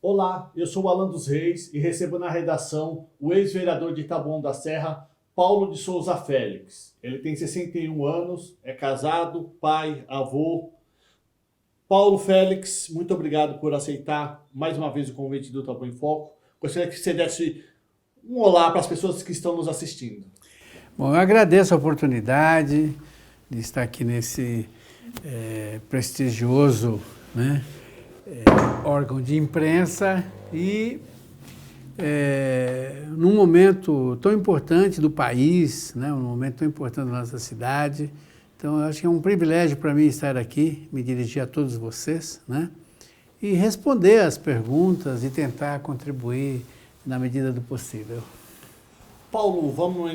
Olá, eu sou o Alan dos Reis e recebo na redação o ex-vereador de Taboão da Serra, Paulo de Souza Félix. Ele tem 61 anos, é casado, pai, avô. Paulo Félix, muito obrigado por aceitar mais uma vez o convite do Taboão em Foco. Gostaria que você desse um olá para as pessoas que estão nos assistindo. Bom, eu agradeço a oportunidade de estar aqui nesse prestigioso, órgão de imprensa e num momento tão importante do país, um momento tão importante da nossa cidade. Então, eu acho que é um privilégio para mim estar aqui, me dirigir a todos vocês, e responder as perguntas e tentar contribuir na medida do possível. Paulo, vamos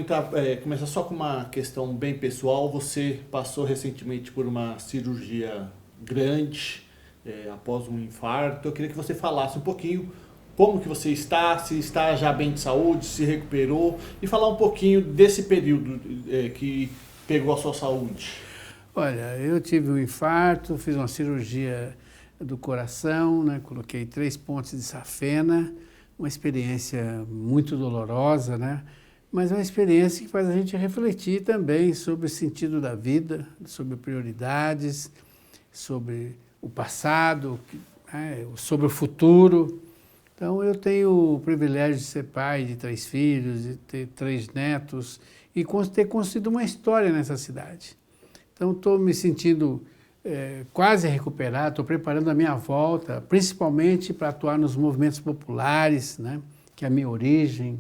começar só com uma questão bem pessoal. Você passou recentemente por uma cirurgia grande, após um infarto. Eu queria que você falasse um pouquinho como que você está, se está já bem de saúde, se recuperou, e falar um pouquinho desse período que pegou a sua saúde. Olha, eu tive um infarto, fiz uma cirurgia do coração, coloquei 3 pontes de safena, uma experiência muito dolorosa, mas é uma experiência que faz a gente refletir também sobre o sentido da vida, sobre prioridades, sobre o passado, sobre o futuro. Então, eu tenho o privilégio de ser pai de 3 filhos, de ter 3 netos e ter construído uma história nessa cidade. Então, estou me sentindo quase recuperado, estou preparando a minha volta, principalmente para atuar nos movimentos populares, que é a minha origem,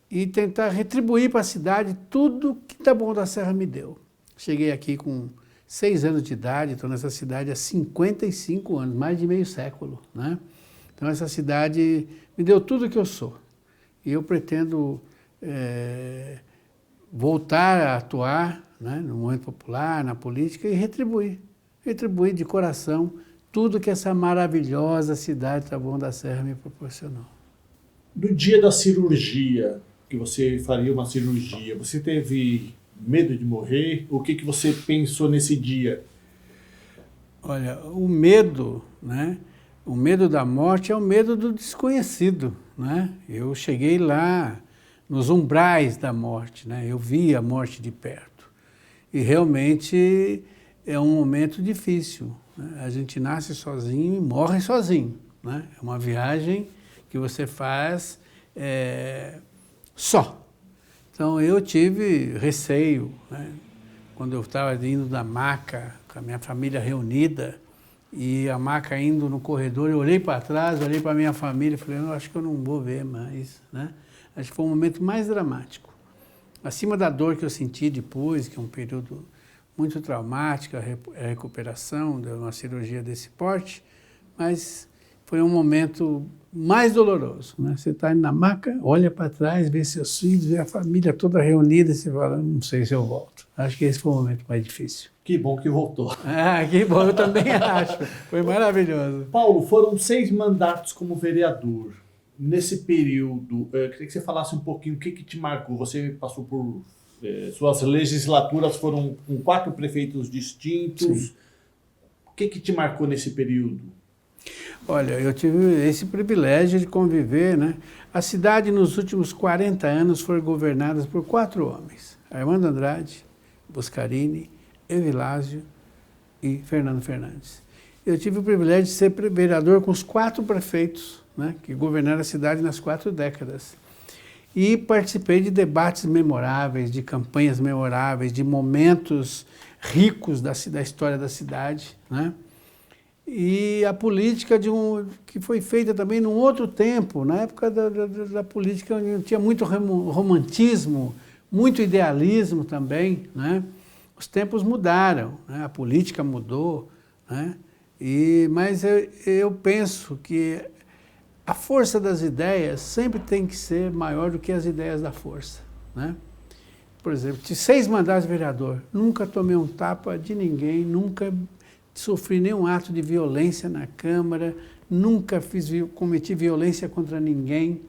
e tentar retribuir para a cidade tudo que Taboão da Serra me deu. Cheguei aqui com 6 anos de idade, estou nessa cidade há 55 anos, mais de meio século, Então, essa cidade me deu tudo o que eu sou. E eu pretendo voltar a atuar no movimento popular, na política, e retribuir de coração tudo que essa maravilhosa cidade de Taboão da Serra me proporcionou. No dia da cirurgia, que você faria uma cirurgia, você teve medo de morrer? O que você pensou nesse dia? Olha, o medo, o medo da morte é o medo do desconhecido, Eu cheguei lá nos umbrais da morte, Eu vi a morte de perto. E realmente é um momento difícil, A gente nasce sozinho e morre sozinho, É uma viagem que você faz só. Então, eu tive receio, quando eu estava indo da maca, com a minha família reunida, e a maca indo no corredor, eu olhei para trás, olhei para a minha família e falei, eu acho que eu não vou ver mais, Acho que foi o momento mais dramático. Acima da dor que eu senti depois, que é um período muito traumático, a recuperação de uma cirurgia desse porte, mas foi um momento mais doloroso. Você está indo na maca, olha para trás, vê seus filhos, vê a família toda reunida e você fala, não sei se eu volto. Acho que esse foi o momento mais difícil. Que bom que voltou. Que bom, eu também acho. Foi maravilhoso. Paulo, foram 6 mandatos como vereador. Nesse período, eu queria que você falasse um pouquinho o que te marcou. Você passou por... suas legislaturas foram com 4 prefeitos distintos. Sim. O que te marcou nesse período? Olha, eu tive esse privilégio de conviver, A cidade, nos últimos 40 anos, foi governada por 4 homens. Armando Andrade, Boscarini, Evilásio e Fernando Fernandes. Eu tive o privilégio de ser vereador com os 4 prefeitos, que governaram a cidade nas 4 décadas. E participei de debates memoráveis, de campanhas memoráveis, de momentos ricos da história da cidade, E a política que foi feita também num outro tempo, na época da política, onde tinha muito romantismo, muito idealismo também, Os tempos mudaram, a política mudou, Mas eu penso que a força das ideias sempre tem que ser maior do que as ideias da força, Por exemplo, tive 6 mandatos de vereador, nunca tomei um tapa de ninguém, nunca sofri nenhum ato de violência na Câmara, nunca cometi violência contra ninguém,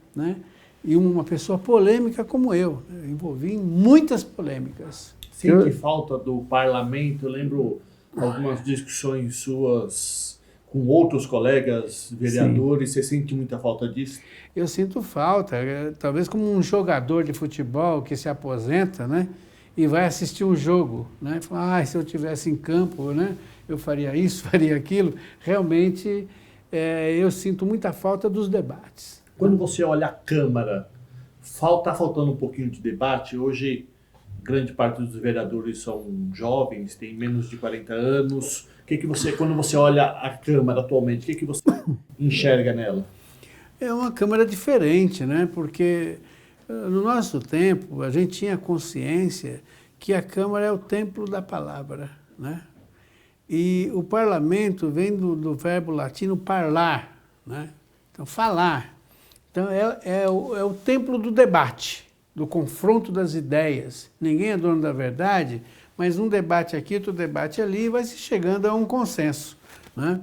E uma pessoa polêmica como eu envolvi em muitas polêmicas. Sente falta do parlamento? Eu lembro algumas discussões suas com outros colegas vereadores? Sim. Você sente muita falta disso? Eu sinto falta, talvez como um jogador de futebol que se aposenta, né? E vai assistir um jogo, né? Fala, se eu tivesse em campo, né? Eu faria isso, faria aquilo. Realmente, eu sinto muita falta dos debates. Quando você olha a Câmara, está faltando um pouquinho de debate? Hoje, grande parte dos vereadores são jovens, têm menos de 40 anos. Quando você olha a Câmara atualmente, o que você enxerga nela? É uma Câmara diferente, né? Porque no nosso tempo a gente tinha consciência que a Câmara é o templo da palavra, né? E o parlamento vem do verbo latino parlar, né? Então, falar. Então, é o templo do debate, do confronto das ideias. Ninguém é dono da verdade, mas um debate aqui, outro debate ali, vai se chegando a um consenso, né?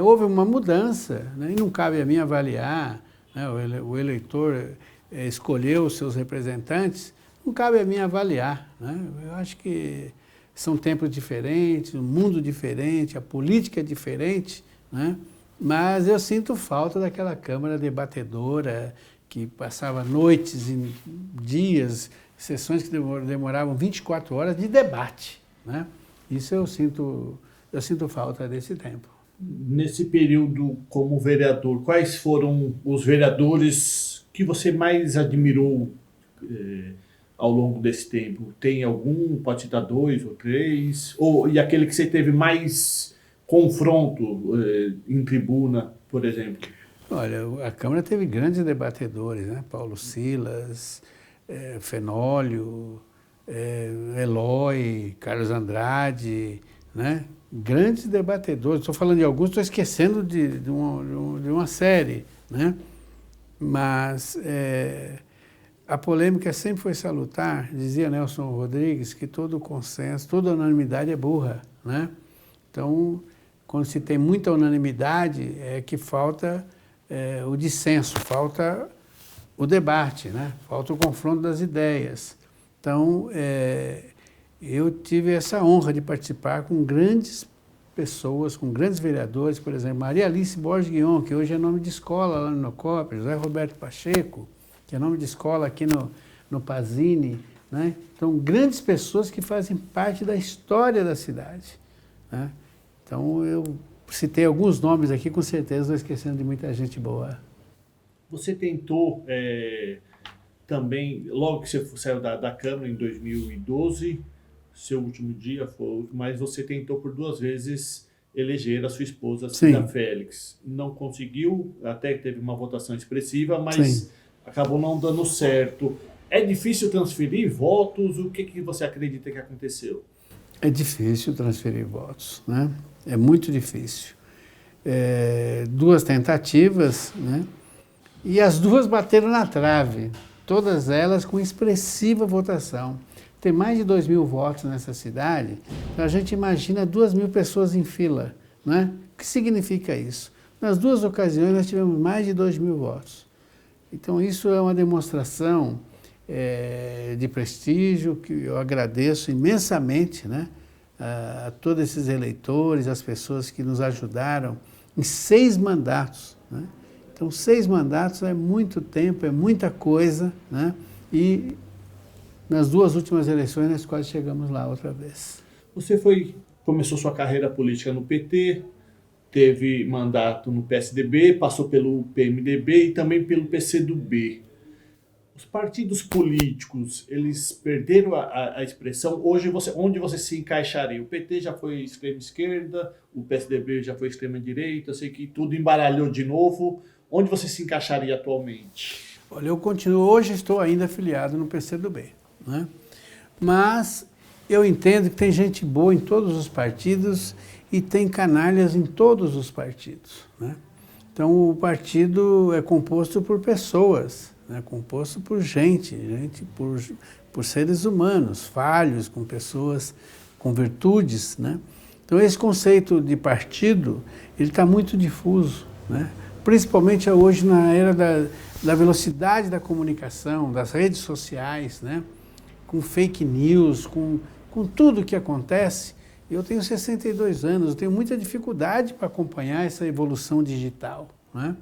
Houve uma mudança, né? E não cabe a mim avaliar, né? O eleitor escolheu os seus representantes, não cabe a mim avaliar, né? Eu acho que são tempos diferentes, um mundo diferente, a política é diferente, né? Mas eu sinto falta daquela Câmara debatedora que passava noites e dias, sessões que demoravam 24 horas de debate, né? Isso eu sinto falta desse tempo. Nesse período como vereador, quais foram os vereadores que você mais admirou ao longo desse tempo? Tem algum? Pode citar 2 ou 3? E aquele que você teve mais confronto em tribuna, por exemplo? Olha, a Câmara teve grandes debatedores, né? Paulo Silas, Fenólio, Eloy, Carlos Andrade, né? Grandes debatedores. Estou falando de alguns, estou esquecendo de uma série, né? Mas a polêmica sempre foi salutar. Dizia Nelson Rodrigues que todo consenso, toda unanimidade é burra, né? Então, quando se tem muita unanimidade, é que falta o dissenso, falta o debate, né? Falta o confronto das ideias. Então, eu tive essa honra de participar com grandes pessoas, com grandes vereadores, por exemplo, Maria Alice Borges Guion, que hoje é nome de escola lá no Nocópio, José Roberto Pacheco, que é nome de escola aqui no Pazini, né? Então, grandes pessoas que fazem parte da história da cidade, né? Então, eu citei alguns nomes aqui, com certeza estou esquecendo de muita gente boa. Você tentou também, logo que você saiu da Câmara em 2012, seu último dia foi, mas você tentou por 2 vezes eleger a sua esposa, Cida Félix. Não conseguiu, até teve uma votação expressiva, mas acabou não dando certo. É difícil transferir votos? O que você acredita que aconteceu? É difícil transferir votos, né? É muito difícil. 2 tentativas, né? E as 2 bateram na trave, todas elas com expressiva votação. Tem mais de 2.000 votos nessa cidade, então a gente imagina 2.000 pessoas em fila, né? O que significa isso? Nas 2 ocasiões nós tivemos mais de 2.000 votos. Então isso é uma demonstração de prestígio que eu agradeço imensamente, né? A todos esses eleitores, as pessoas que nos ajudaram em 6 mandatos, né? Então 6 mandatos é muito tempo, é muita coisa, né? E nas 2 últimas eleições nós quase chegamos lá outra vez. Você começou sua carreira política no PT, teve mandato no PSDB, passou pelo PMDB e também pelo PCdoB. Os partidos políticos, eles perderam a expressão. Hoje, onde você se encaixaria? O PT já foi extrema-esquerda, o PSDB já foi extrema-direita, eu sei que tudo embaralhou de novo. Onde você se encaixaria atualmente? Olha, eu continuo, hoje estou ainda afiliado no PCdoB, né? Mas eu entendo que tem gente boa em todos os partidos e tem canalhas em todos os partidos, né? Então, o partido é composto por pessoas, né? Composto por gente por seres humanos, falhos, com pessoas com virtudes, né? Então, esse conceito de partido, ele está muito difuso, né? Principalmente hoje na era da velocidade da comunicação, das redes sociais, né? Com fake news, com tudo que acontece. Eu tenho 62 anos, eu tenho muita dificuldade para acompanhar essa evolução digital, né?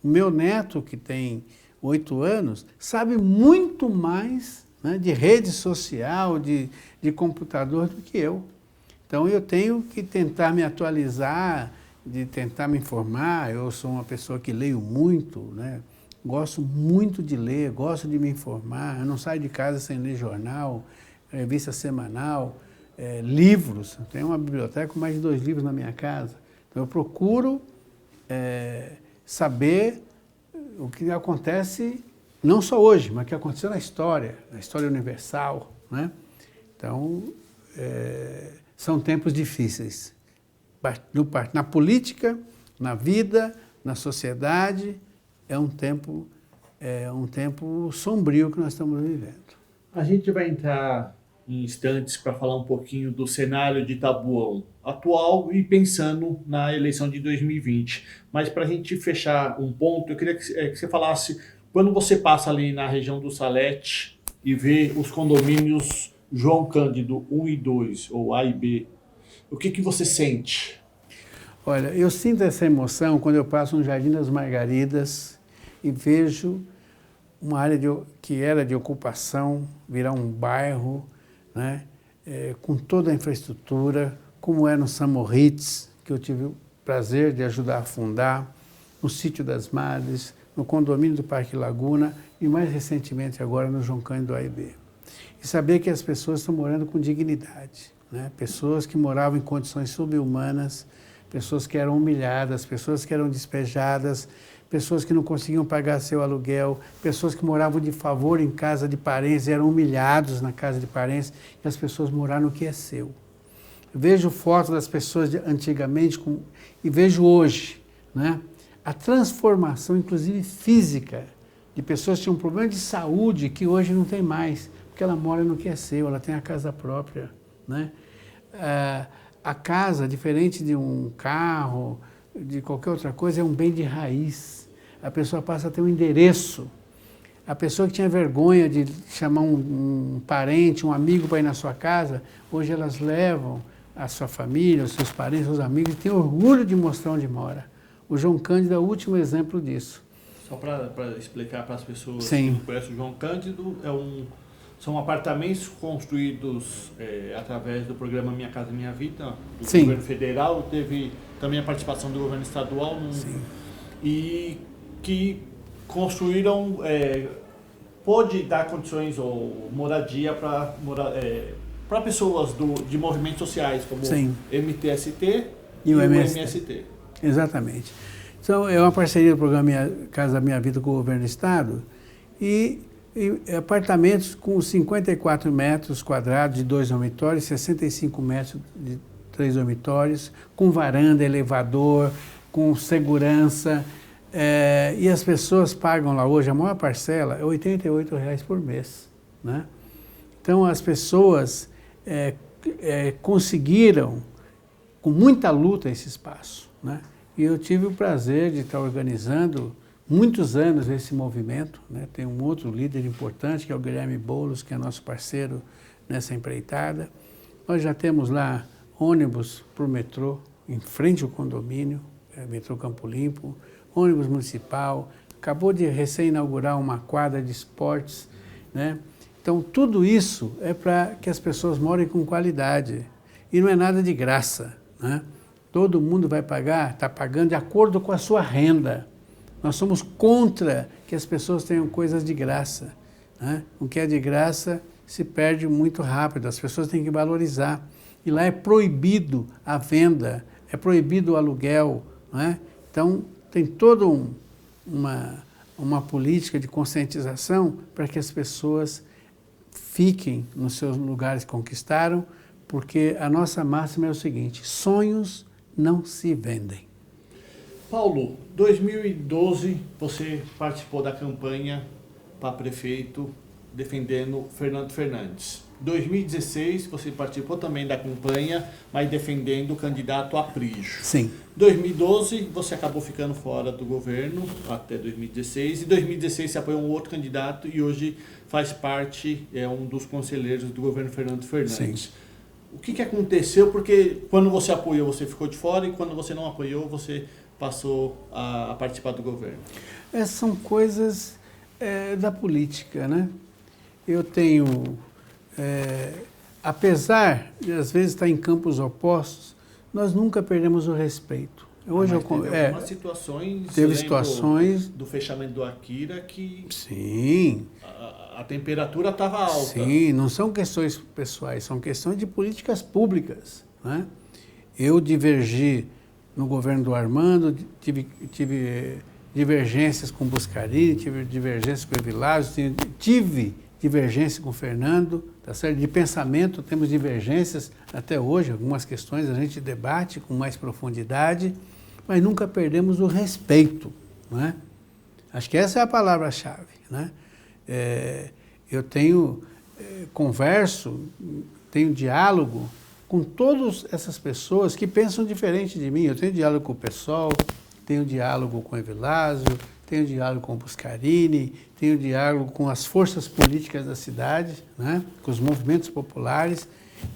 O meu neto, que tem 8 anos, sabe muito mais, né, de rede social, de computador do que eu. Então eu tenho que tentar me atualizar, de tentar me informar. Eu sou uma pessoa que leio muito, né? Gosto muito de ler, gosto de me informar. Eu não saio de casa sem ler jornal, revista semanal, livros. Eu tenho uma biblioteca com mais de 2 livros na minha casa. Então eu procuro saber o que acontece, não só hoje, mas o que aconteceu na história universal, né? Então, são tempos difíceis. Na política, na vida, na sociedade, é um tempo sombrio que nós estamos vivendo. A gente vai entrar em instantes para falar um pouquinho do cenário de Taboão atual e pensando na eleição de 2020. Mas para a gente fechar um ponto, eu queria que você falasse, quando você passa ali na região do Salete e vê os condomínios João Cândido 1 e 2, ou A e B, o que você sente? Olha, eu sinto essa emoção quando eu passo no Jardim das Margaridas e vejo uma área que era de ocupação virar um bairro, né, com toda a infraestrutura, como é no Samorritz, que eu tive o prazer de ajudar a fundar, no Sítio das Madres, no condomínio do Parque Laguna e mais recentemente agora no João Cândido A e B. E saber que as pessoas estão morando com dignidade, né? Pessoas que moravam em condições subhumanas, pessoas que eram humilhadas, pessoas que eram despejadas, pessoas que não conseguiam pagar seu aluguel, pessoas que moravam de favor em casa de parentes, eram humilhados na casa de parentes, e as pessoas moraram no que é seu. Eu vejo fotos das pessoas de antigamente e vejo hoje, né, a transformação, inclusive física, de pessoas que tinham um problema de saúde que hoje não tem mais, porque ela mora no que é seu, ela tem a casa própria, né? A casa, diferente de um carro, de qualquer outra coisa, é um bem de raiz. A pessoa passa a ter um endereço. A pessoa que tinha vergonha de chamar um parente, um amigo para ir na sua casa, hoje elas levam a sua família, os seus parentes, os amigos, e têm orgulho de mostrar onde mora. O João Cândido é o último exemplo disso. Só para explicar para as pessoas Sim. que não conhecem o João Cândido, são apartamentos construídos através do programa Minha Casa Minha Vida, do Sim. governo federal, teve também a participação do governo estadual, e que construíram, pode dar condições ou moradia para pessoas de movimentos sociais, como Sim. MTST E o MST. MST. Exatamente. Então, é uma parceria do programa Minha Casa Minha Vida com o governo do estado e apartamentos com 54 metros quadrados de 2 dormitórios, 65 metros de 3 dormitórios, com varanda, elevador, com segurança. E as pessoas pagam lá hoje, a maior parcela é R$ 88,00 por mês, né? Então, as pessoas conseguiram, com muita luta, esse espaço, né? E eu tive o prazer de estar organizando muitos anos esse movimento, né? Tem um outro líder importante, que é o Guilherme Boulos, que é nosso parceiro nessa empreitada. Nós já temos lá ônibus para o metrô, em frente ao condomínio, metrô Campo Limpo, ônibus municipal, acabou de recém-inaugurar uma quadra de esportes, né? Então, tudo isso é para que as pessoas morem com qualidade. E não é nada de graça, né? Todo mundo vai pagar, está pagando de acordo com a sua renda. Nós somos contra que as pessoas tenham coisas de graça, né? O que é de graça se perde muito rápido, as pessoas têm que valorizar. E lá é proibido a venda, é proibido o aluguel, né? Então, tem toda uma política de conscientização para que as pessoas fiquem nos seus lugares que conquistaram, porque a nossa máxima é o seguinte: sonhos não se vendem. Paulo, 2012 você participou da campanha para prefeito defendendo Fernando Fernandes. 2016 você participou também da campanha, mas defendendo o candidato Aprígio. Sim. 2012 você acabou ficando fora do governo até 2016 e 2016 você apoiou um outro candidato e hoje faz parte, um dos conselheiros do governo Fernando Fernandes. Sim. O que aconteceu? Porque quando você apoiou, você ficou de fora, e quando você não apoiou, você passou a participar do governo. Essas são coisas da política, né? Eu tenho, apesar de às vezes estar em campos opostos, nós nunca perdemos o respeito. Hoje teve algumas situações. Teve situações do fechamento do Akira que. Sim. A temperatura estava alta. Sim, não são questões pessoais, são questões de políticas públicas, né? Eu divergi no governo do Armando, tive divergências com o Buscarini, tive divergências com o Evilásio, tive divergência com o Fernando, tá certo? De pensamento temos divergências até hoje, algumas questões a gente debate com mais profundidade, mas nunca perdemos o respeito, não é? Acho que essa é a palavra-chave, né? Eu converso, tenho diálogo com todas essas pessoas que pensam diferente de mim. Eu tenho diálogo com o PSOL, tenho diálogo com o Evilásio, tenho diálogo com o Buscarini, tenho diálogo com as forças políticas da cidade, né? Com os movimentos populares.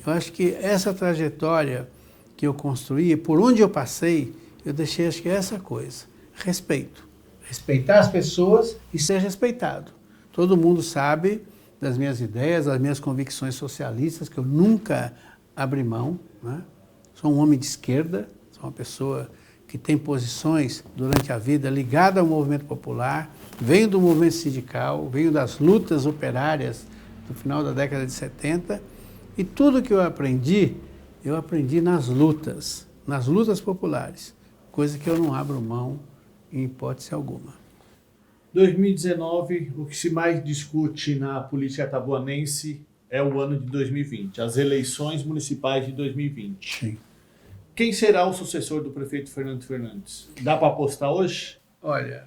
Eu acho que essa trajetória que eu construí, por onde eu passei, eu deixei, acho que é essa coisa, respeito. Respeitar as pessoas e ser respeitado. Todo mundo sabe das minhas ideias, das minhas convicções socialistas, que eu nunca abri mão, né? Sou um homem de esquerda, sou uma pessoa que tem posições durante a vida ligada ao movimento popular, venho do movimento sindical, venho das lutas operárias do final da década de 70, e tudo que eu aprendi nas lutas populares, coisa que eu não abro mão em hipótese alguma. 2019, o que se mais discute na política taboanense é o ano de 2020, as eleições municipais de 2020. Sim. Quem será o sucessor do prefeito Fernando Fernandes? Dá para apostar hoje? Olha,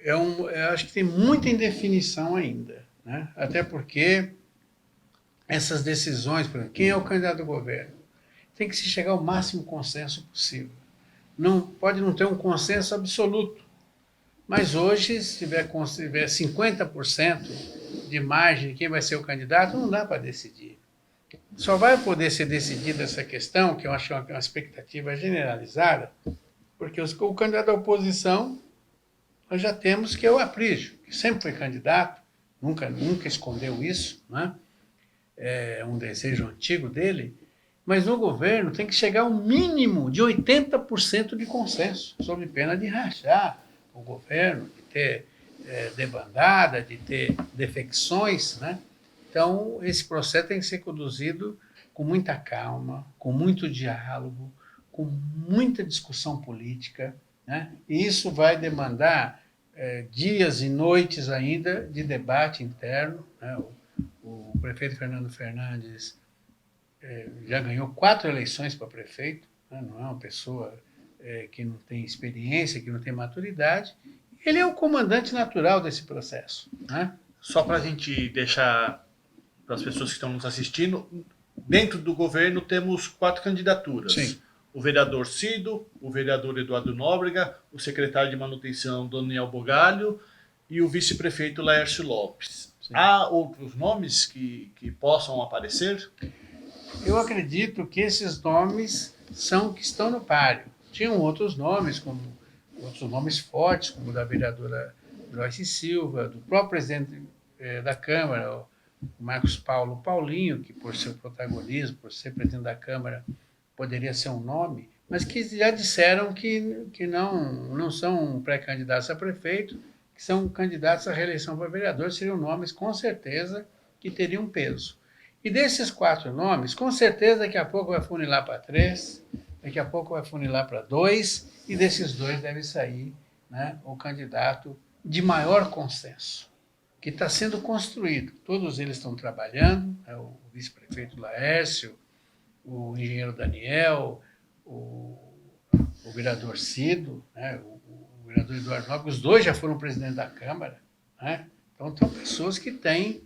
eu acho que tem muita indefinição ainda, né? Até porque essas decisões, por exemplo, quem é o candidato ao governo, tem que se chegar ao máximo consenso possível. Pode não ter um consenso absoluto, mas hoje, se tiver 50% de margem de quem vai ser o candidato, não dá para decidir. Só vai poder ser decidida essa questão, que eu acho uma expectativa generalizada, porque o candidato da oposição, nós já temos, que é o Aprígio, que sempre foi candidato, nunca escondeu isso, né? É um desejo antigo dele, mas no governo tem que chegar ao mínimo de 80% de consenso, sob pena de rachar o governo, de ter debandada, de ter defecções, né? Então, esse processo tem que ser conduzido com muita calma, com muito diálogo, com muita discussão política, né? E isso vai demandar dias e noites ainda de debate interno, né? O prefeito Fernando Fernandes já ganhou 4 eleições para prefeito, né? Não é uma pessoa que não tem experiência, que não tem maturidade. Ele é o comandante natural desse processo, né? Só para a gente deixar para as pessoas que estão nos assistindo, dentro do governo temos 4 candidaturas. Sim. O vereador Cido, o vereador Eduardo Nóbrega, o secretário de manutenção Daniel Bogalho e o vice-prefeito Laércio Lopes. Sim. Há outros nomes que possam aparecer? Eu acredito que esses nomes são que estão no páreo. Tinham outros nomes fortes, como o da vereadora Joyce Silva, do próprio presidente da Câmara, o Marcos Paulo Paulinho, que por seu protagonismo, por ser presidente da Câmara, poderia ser um nome, mas que já disseram que não são pré-candidatos a prefeito, que são candidatos à reeleição para vereador, seriam nomes, com certeza, que teriam peso. E desses 4 nomes, com certeza, daqui a pouco vai funilar para 3, daqui a pouco vai funilar para 2, e desses 2 deve sair, né, o candidato de maior consenso, que está sendo construído. Todos eles estão trabalhando, né, o vice-prefeito Laércio, o engenheiro Daniel, o vereador Cido, né, o vereador Eduardo Nóbrega, os 2 já foram presidente da Câmara, né? Então, são pessoas que têm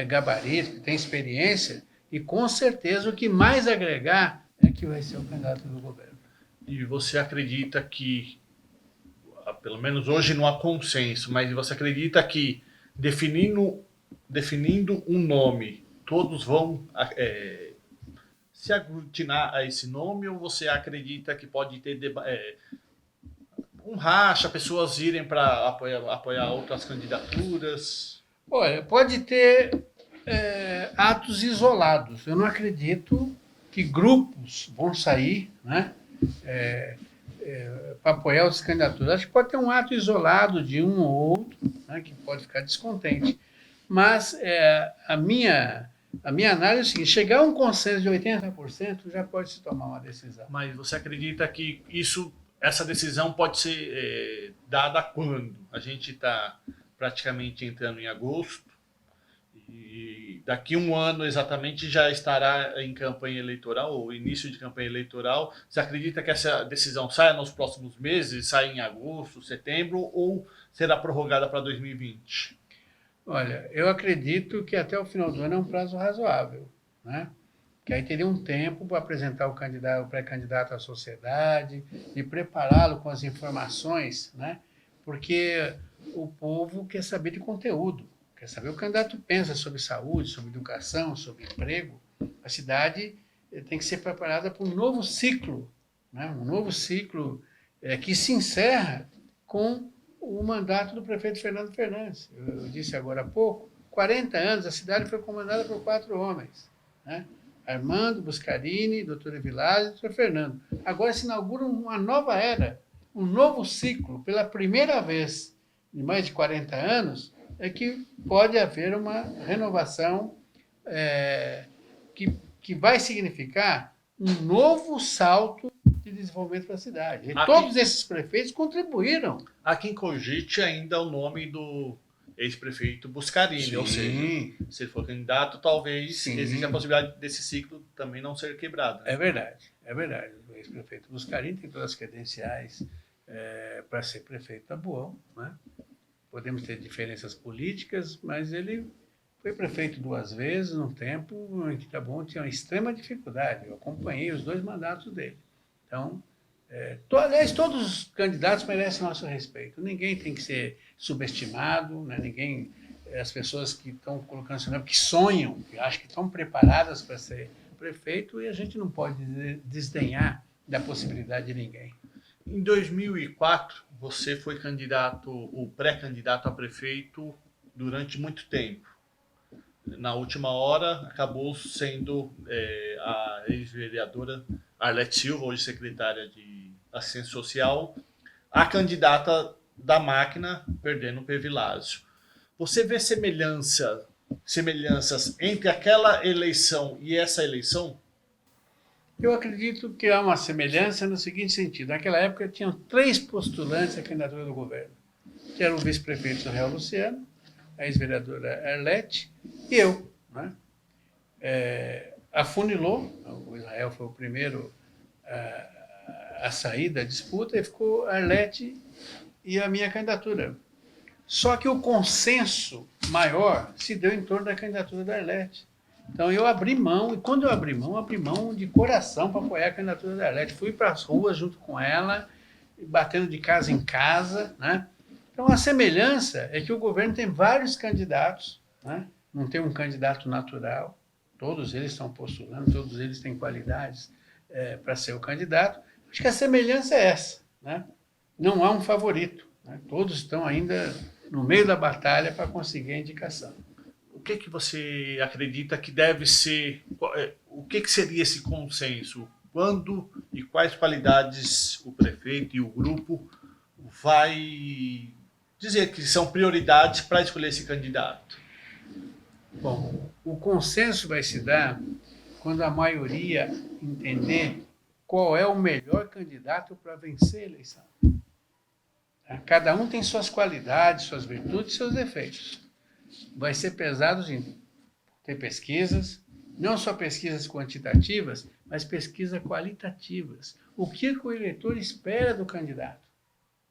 gabarito, que têm experiência, e com certeza o que mais agregar é que vai ser o candidato do governo. E você acredita que, pelo menos hoje não há consenso, mas você acredita que definindo um nome, todos vão se aglutinar a esse nome ou você acredita que pode ter um racha, pessoas irem para apoiar outras candidaturas? Olha, pode ter atos isolados. Eu não acredito que grupos vão sair, né, para apoiar outras candidaturas. Acho que pode ter um ato isolado de um ou outro, né, que pode ficar descontente. Mas a minha análise é o seguinte: chegar a um consenso de 80% já pode se tomar uma decisão. Mas você acredita que essa decisão pode ser dada quando? A gente está praticamente entrando em agosto e daqui um ano exatamente já estará em campanha eleitoral, ou início de campanha eleitoral. Você acredita que essa decisão saia nos próximos meses, saia em agosto, setembro, ou será prorrogada para 2020? Olha, eu acredito que até o final do ano é um prazo razoável, né? Que aí teria um tempo para apresentar o pré-candidato à sociedade e prepará-lo com as informações, né? Porque o povo quer saber de conteúdo, quer saber o que o candidato pensa sobre saúde, sobre educação, sobre emprego. A cidade tem que ser preparada para um novo ciclo, né? Um novo ciclo que se encerra com o mandato do prefeito Fernando Fernandes. Eu disse agora há pouco, 40 anos, a cidade foi comandada por 4 homens, né? Armando, Buscarini, doutor Evilásio e doutor Fernando. Agora se inaugura uma nova era, um novo ciclo. Pela primeira vez em mais de 40 anos, é que pode haver uma renovação que vai significar um novo salto de desenvolvimento para a cidade. E todos esses prefeitos contribuíram. Aqui em Cogite ainda é o nome do ex-prefeito Buscarini, Sim. Ou seja, se ele for candidato, talvez Sim. exista a possibilidade desse ciclo também não ser quebrado. É verdade, é verdade. O ex-prefeito Buscarini tem todas as credenciais para ser prefeito da Taboão, né? Podemos ter diferenças políticas, mas ele foi prefeito 2 vezes, num tempo em que Taboão tinha uma extrema dificuldade. Eu acompanhei os 2 mandatos dele. Então, aliás, todos os candidatos merecem nosso respeito. Ninguém tem que ser subestimado, né? As pessoas que estão colocando seu nome, que sonham, que acham que estão preparadas para ser prefeito, e a gente não pode desdenhar da possibilidade de ninguém. Em 2004, você foi pré-candidato a prefeito durante muito tempo. Na última hora, acabou sendo a ex-vereadora Arlete Silva, hoje secretária de Assistência Social, a candidata da máquina, perdendo o Pevilásio. Você vê semelhanças entre aquela eleição e essa eleição? Eu acredito que há uma semelhança no seguinte sentido. Naquela época tinham 3 postulantes à candidatura do governo, que era o vice-prefeito Israel Luciano, a ex-vereadora Arlete e eu, né? Afunilou, o Israel foi o primeiro a sair da disputa, e ficou a Arlete e a minha candidatura. Só que o consenso maior se deu em torno da candidatura da Arlete. Então eu abri mão, e quando eu abri mão de coração para apoiar a candidatura da Arlete. Fui para as ruas junto com ela, batendo de casa em casa, né? Então a semelhança é que o governo tem vários candidatos, né? Não tem um candidato natural, todos eles estão postulando, todos eles têm qualidades para ser o candidato. Acho que a semelhança é essa, né? Não há um favorito, né? Todos estão ainda no meio da batalha para conseguir a indicação. O que você acredita que deve ser, o que seria esse consenso? Quando e quais qualidades o prefeito e o grupo vai dizer que são prioridades para escolher esse candidato? Bom, o consenso vai se dar quando a maioria entender qual é o melhor candidato para vencer a eleição. Cada um tem suas qualidades, suas virtudes, seus defeitos. Vai ser pesado em ter pesquisas, não só pesquisas quantitativas, mas pesquisas qualitativas. O que o eleitor espera do candidato?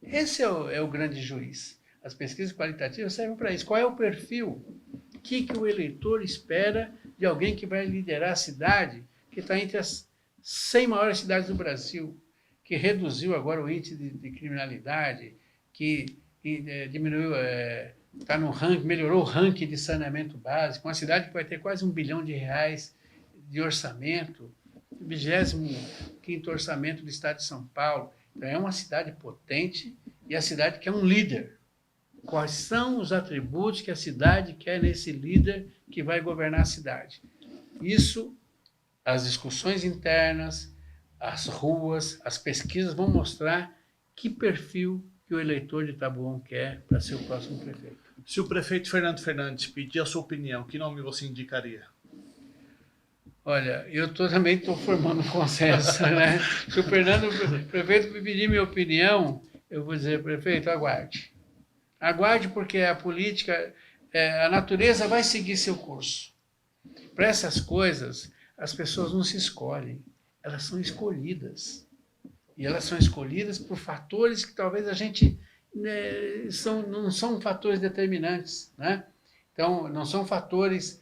Esse é o grande juiz. As pesquisas qualitativas servem para isso. Qual é o perfil? O que o eleitor espera de alguém que vai liderar a cidade, que está entre as 100 maiores cidades do Brasil, que reduziu agora o índice de criminalidade, que diminuiu, está no ranking, melhorou o ranking de saneamento básico, uma cidade que vai ter quase R$1 bilhão de orçamento, 25º orçamento do Estado de São Paulo. Então, é uma cidade potente e a cidade quer um líder. Quais são os atributos que a cidade quer nesse líder que vai governar a cidade? Isso, as discussões internas, as ruas, as pesquisas vão mostrar que perfil que o eleitor de Taboão quer para ser o próximo prefeito. Se o prefeito Fernando Fernandes pedir a sua opinião, que nome você indicaria? Olha, eu também estou formando um consenso, né? Se o prefeito me pedir minha opinião, eu vou dizer, prefeito, aguarde. Aguarde porque a política, a natureza vai seguir seu curso. Para essas coisas, as pessoas não se escolhem, elas são escolhidas. E elas são escolhidas por fatores que talvez a gente não são fatores determinantes, né? Então, não são fatores,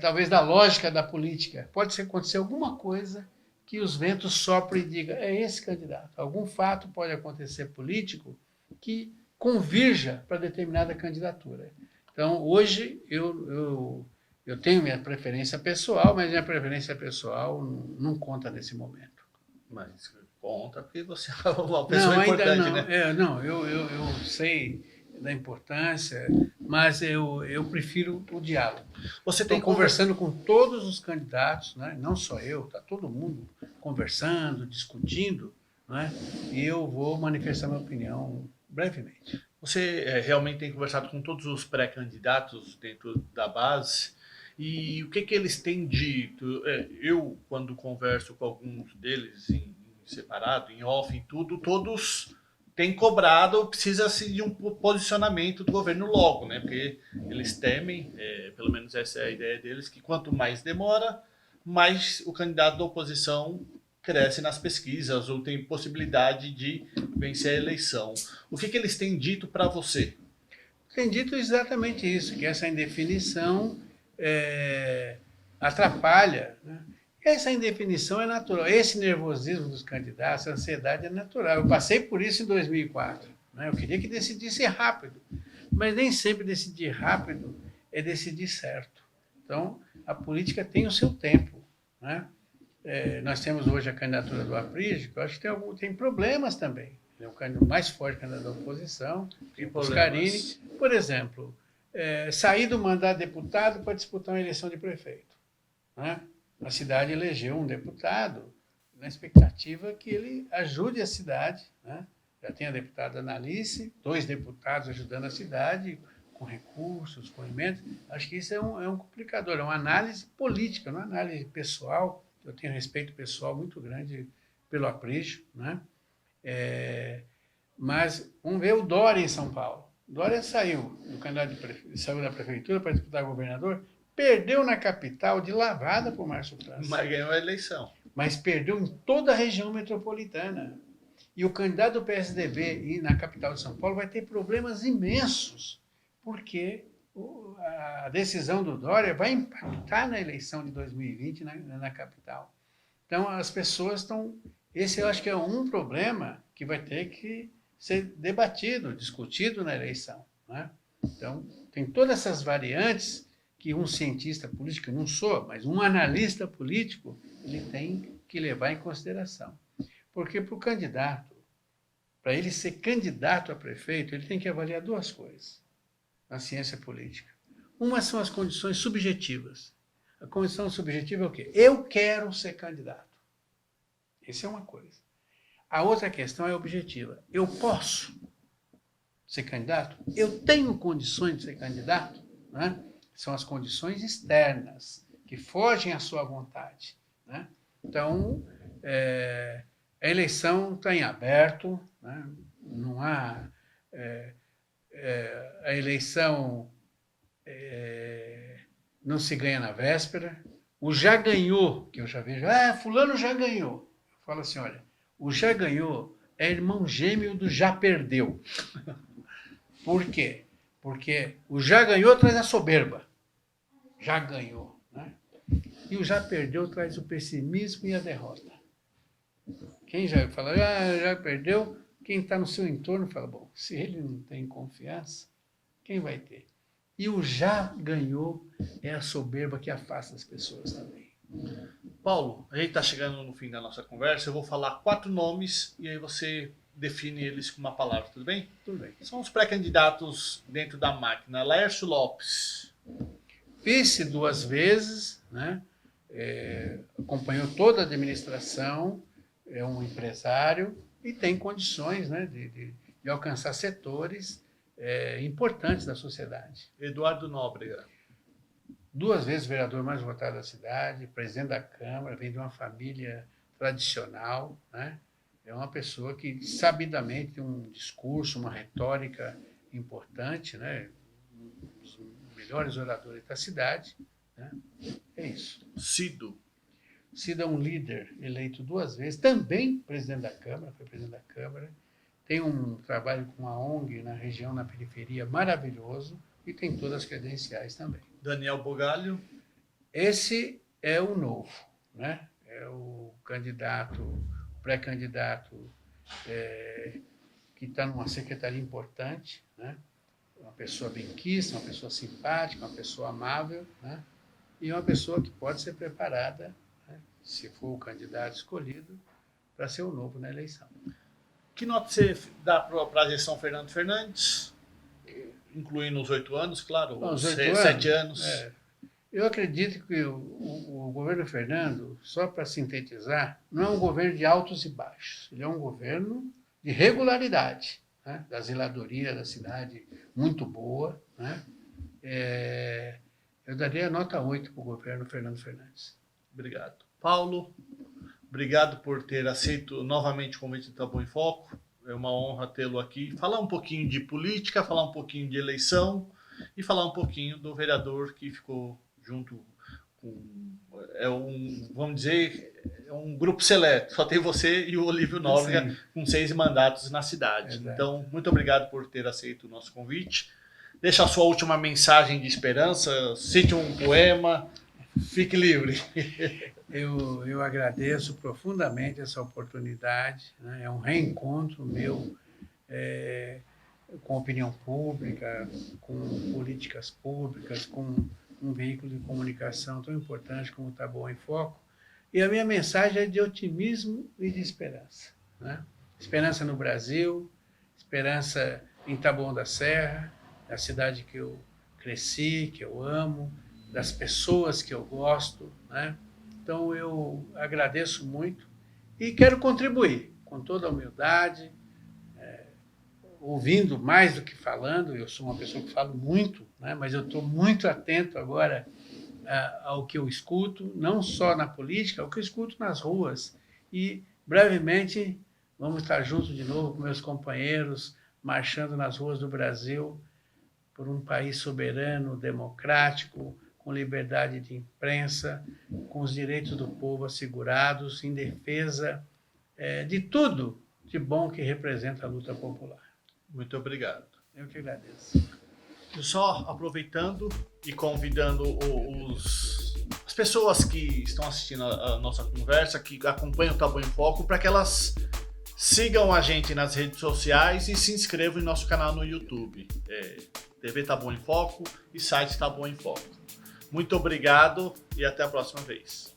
talvez, da lógica da política. Pode acontecer alguma coisa que os ventos soprem e digam, é esse candidato. Algum fato pode acontecer político que convirja para determinada candidatura. Então, hoje, eu tenho minha preferência pessoal, mas minha preferência pessoal não conta nesse momento. Mas conta, porque você é uma pessoa importante, né? Eu sei da importância, mas eu prefiro o diálogo. Você tem conversando com todos os candidatos, né? Não só eu, está todo mundo conversando, discutindo, né? E eu vou manifestar minha opinião brevemente. Você realmente tem conversado com todos os pré-candidatos dentro da base? E o que eles têm dito? Eu, quando converso com alguns deles em separado, em off, em tudo, todos têm cobrado, precisa-se de um posicionamento do governo logo, né? Porque eles temem, pelo menos essa é a ideia deles, que quanto mais demora, mais o candidato da oposição cresce nas pesquisas ou tem possibilidade de vencer a eleição. O que eles têm dito para você? Tem dito exatamente isso, que essa indefinição atrapalha, né? Essa indefinição é natural. Esse nervosismo dos candidatos, a ansiedade é natural. Eu passei por isso em 2004. Né? Eu queria que decidisse rápido, mas nem sempre decidir rápido é decidir certo. Então, a política tem o seu tempo. Né? Nós temos hoje a candidatura do Aprígio, que eu acho que tem problemas também. É o mais forte candidato da oposição, o Buscarini. Por exemplo, sair do mandato de deputado para disputar uma eleição de prefeito. Né? A cidade elegeu um deputado na expectativa que ele ajude a cidade. Né? Já tem a deputada Analice, 2 deputados ajudando a cidade, com recursos, com emendas. Acho que isso é um complicador, é uma análise política, não é uma análise pessoal. Eu tenho respeito pessoal muito grande pelo Aprígio. Né? Mas vamos ver o Dória em São Paulo. Dória saiu da prefeitura para disputar governador, perdeu na capital de lavada por Márcio França. Mas ganhou a eleição. Mas perdeu em toda a região metropolitana. E o candidato do PSDB na capital de São Paulo vai ter problemas imensos, porque a decisão do Dória vai impactar na eleição de 2020 na capital. Então, as pessoas estão... Esse eu acho que é um problema que vai ter que ser debatido, discutido na eleição. Né? Então, tem todas essas variantes que um cientista político, não sou, mas um analista político, ele tem que levar em consideração. Porque para o candidato, para ele ser candidato a prefeito, ele tem que avaliar 2 coisas na ciência política. Uma são as condições subjetivas. A condição subjetiva é o quê? Eu quero ser candidato. Essa é uma coisa. A outra questão é objetiva. Eu posso ser candidato? Eu tenho condições de ser candidato? Né? São as condições externas, que fogem à sua vontade. Né? Então, a eleição está em aberto, né? Não há... a eleição não se ganha na véspera. O já ganhou, que eu já vejo, fulano já ganhou. Eu falo assim, olha, o já ganhou é irmão gêmeo do já perdeu. Por quê? Porque o já ganhou traz a soberba. Já ganhou. Né? E o já perdeu traz o pessimismo e a derrota. Quem já fala, já perdeu, quem está no seu entorno fala, bom, se ele não tem confiança, quem vai ter? E o já ganhou é a soberba que afasta as pessoas também. Paulo, a gente está chegando no fim da nossa conversa. Eu vou falar 4 nomes e aí você define eles com uma palavra, tudo bem? Tudo bem. São os pré-candidatos dentro da máquina. Laércio Lopes. Vice 2 vezes, né? Acompanhou toda a administração, é um empresário e tem condições, né, de alcançar setores importantes da sociedade. Eduardo Nóbrega. 2 vezes vereador mais votado da cidade, presidente da Câmara, vem de uma família tradicional, né? É uma pessoa que sabidamente tem um discurso, uma retórica importante, né? Um dos melhores oradores da cidade, né? É isso. Cido. Cido é um líder eleito 2 vezes, também presidente da Câmara, foi presidente da Câmara, tem um trabalho com a ONG na região, na periferia, maravilhoso, e tem todas as credenciais também. Daniel Bogalho. Esse é o novo, né? É o candidato, pré-candidato, que está numa secretaria importante, né? Uma pessoa benquista, uma pessoa simpática, uma pessoa amável, né? E uma pessoa que pode ser preparada, né, se for o candidato escolhido, para ser o novo na eleição. Que nota você dá para a gestão Fernando Fernandes? Incluindo os 8 anos, claro, Bom, os 7 7 anos. Eu acredito que o governo Fernando, só para sintetizar, não é um governo de altos e baixos. Ele é um governo de regularidade, né? Da zeladoria da cidade, muito boa, né? Eu daria a nota 8 para o governo Fernando Fernandes. Obrigado. Paulo, obrigado por ter aceito novamente o convite do Taboão em Foco. É uma honra tê-lo aqui. Falar um pouquinho de política, falar um pouquinho de eleição e falar um pouquinho do vereador que ficou junto com... vamos dizer, é um grupo seleto. Só tem você e o Olívio Nóbrega com 6 mandatos na cidade. Exato. Então, muito obrigado por ter aceito o nosso convite. Deixa a sua última mensagem de esperança, cite um poema, fique livre. Eu agradeço profundamente essa oportunidade, né? É um reencontro meu com a opinião pública, com políticas públicas, com um veículo de comunicação tão importante como o Taboão em Foco. E a minha mensagem é de otimismo e de esperança, né? Esperança no Brasil, esperança em Taboão da Serra, a cidade que eu cresci, que eu amo, das pessoas que eu gosto, né? Então, eu agradeço muito e quero contribuir com toda a humildade, ouvindo mais do que falando. Eu sou uma pessoa que falo muito, né? Mas eu estou muito atento agora ao que eu escuto, não só na política, ao que eu escuto nas ruas. E, brevemente, vamos estar juntos de novo com meus companheiros, marchando nas ruas do Brasil, por um país soberano, democrático, com liberdade de imprensa, com os direitos do povo assegurados, em defesa de tudo de bom que representa a luta popular. Muito obrigado. Eu que agradeço. Só aproveitando e convidando as pessoas que estão assistindo a nossa conversa, que acompanham o Taboão em Foco, para que elas sigam a gente nas redes sociais e se inscrevam em nosso canal no YouTube. TV Taboão em Foco e site Taboão em Foco. Muito obrigado e até a próxima vez.